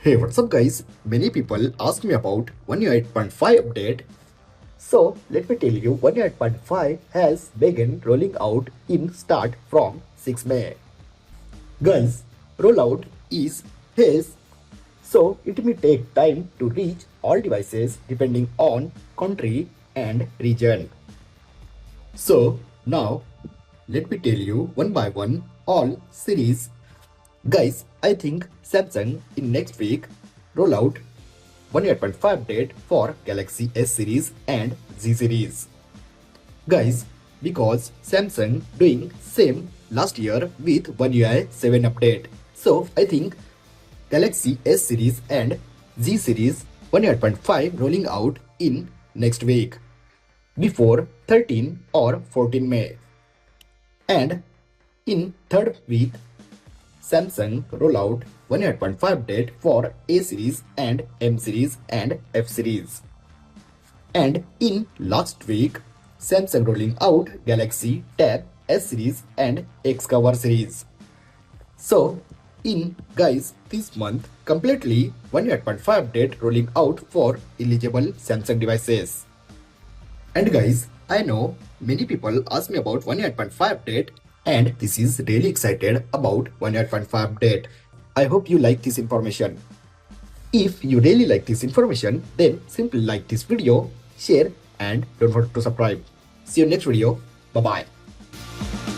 Hey, what's up guys? Many people ask me about One UI 8.5 update. So let me tell you, One UI 8.5 has begun rolling out in start from 6 May. Guys, rollout is phased, so it may take time to reach all devices depending on country and region. So now let me tell you one by one all series. Guys, I think Samsung in next week roll out 1.5 update for Galaxy S series and Z series. Guys, because Samsung doing same last year with One UI 7 update. So I think Galaxy S series and Z series 1.5 rolling out in next week before 13 or 14 May. And in third week Samsung roll out 1.5 update for A series and M series and F series. And in last week, Samsung rolling out Galaxy Tab S series and Xcover series. So, in guys, this month completely 1.5 update rolling out for eligible Samsung devices. And guys, I know many people ask me about 1.5 update and this is really excited about 1.5 update. I hope you like this information. If you really like this information, then simply like this video, share and don't forget to subscribe. See you next video. Bye bye.